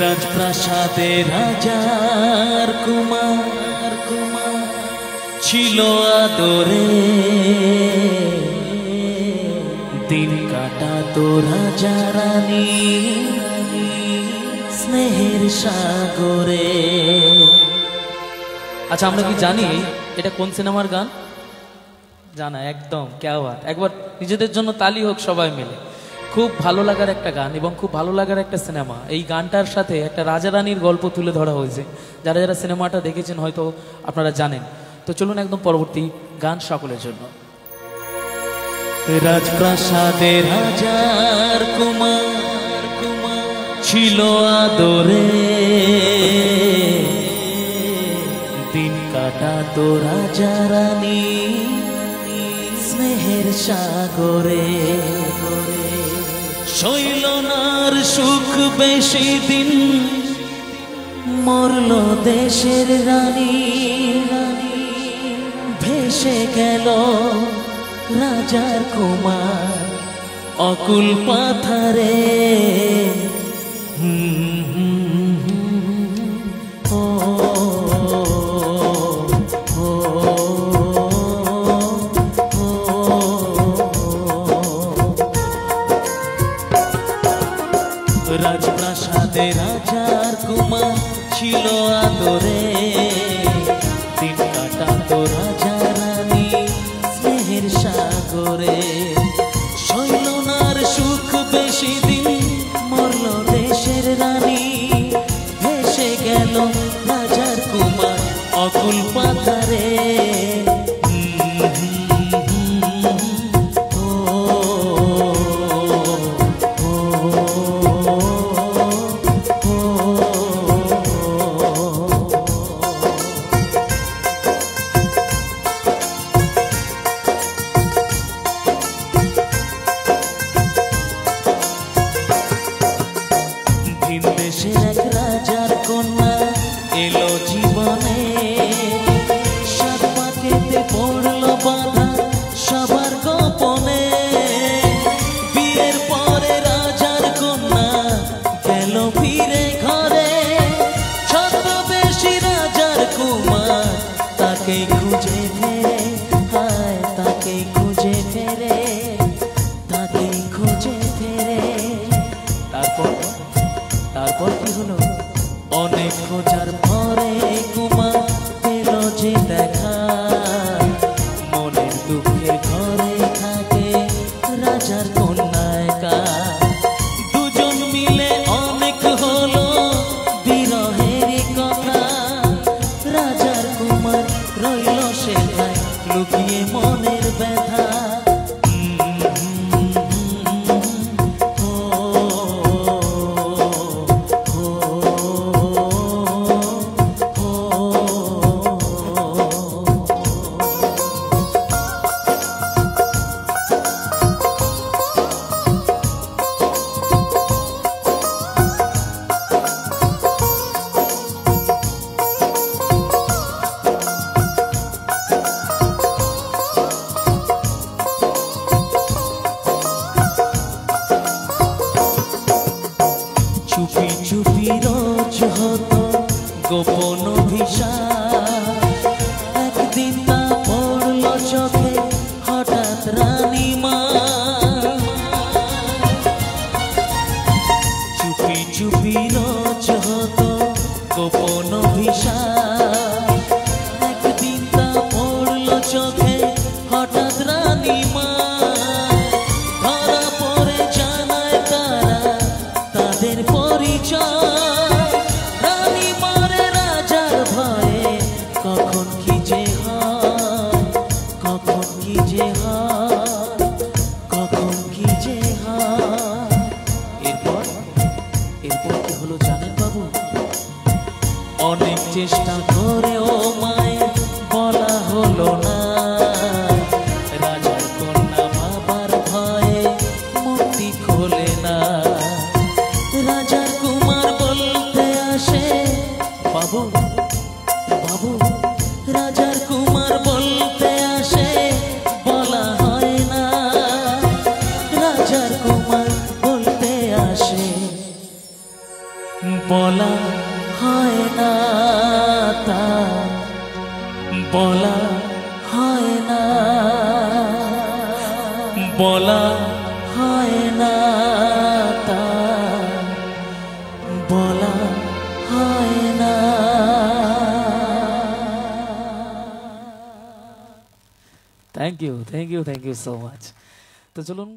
রাজপ্রাসাদে রাজার কুমার ছিল আদরে, দিন কাটাতো রাজা রানী স্নেহের সাগরে। আচ্ছা, আমরা কি জানি এটা কোন সিনেমার গান? জানা একদম, ক্যা বাত। একবার নিজেদের জন্য তালি হোক সবাই মিলে। খুব ভালো লাগার একটা গান এবং খুব ভালো লাগার একটা সিনেমা। এই গানটার সাথে একটা রাজা রানীর গল্প তুলে ধরা হয়েছে। যারা যারা সিনেমাটা দেখেছেন হয়তো আপনারা জানেন। তো চলুন একদম পরবর্তী গান সকলের জন্য। রাজপ্রাসাদে রাজার কুমার ছিল আদরে, দিন কাটাতো রাজা রানী স্নেহের সাগরে। শৈল নার সুখ বেশি দিন, মরল দেশের রানী, ভেসে গেল রাজার কুমার অকুল পাথারে। রাজপ্রাসাদে রাজার কুমার ছিল আদরে, দিন কাটাতো রাজা রানী স্নেহের সাগরে। শৈলনার সুখ বেশি দিন, মরল দেশের রানী, ভেসে গেল রাজার কুমার অকুল পাথারে। দেশের এক রাজার কন্যা এলো জীবনে, সাত পাকেতে পড়লো বাধা সবার গোপনে। বিয়ের পরে রাজার কন্যা গেল ফিরে ঘরে, ছদ্মবেশী রাজার কুমার তাকে খুঁজে ফেরে, হায় তাকে খুঁজে ফেরে, তাকে খুঁজে ফেরে। তারপর কি হলো? অনেক খোঁজার পরে কুমার পেল যে দেখা, মনের দুঃখে ঘরে থাকে রাজার কন্যা একা। দুজন মিলে অনেক হলো বিরহের কথা, রাজার কুমার রইল সেখানে লুকিয়ে মনের ব্যথা। চুপি চুপি রোজ হতো গোপন অভিশাপ, একদিন তা পড়ল চোখে হঠাৎ রানীমা। চুপি চুপি রোজ হতো গোপন অভিশাপ, একদিন তা পড়ল চোখে হঠাৎ রানীমা। ধরা পড়ে জানায় তারা তাদের পরিচয়, রানী মারে রাজার ভয়ে কখন কি যে হয়, কখন কি যে হয়, কখন কি যে হয়। এরপর কি হলো জানেন বাবু? অনেক চেষ্টা করেও মায়ের বলা হলো না, রাজার কন্যা বাবার ভয়ে মুক্তি খোলে না। রাজার কুমার বলতে আসে, বাবু বাবু, রাজার কুমার বলতে আসে, বলা হয় না। রাজার কুমার বলতে আসে, বলা হয় না তা বলা হয় না বলা হয় না তা বলা হয় না। Thank you so much. তো চলুন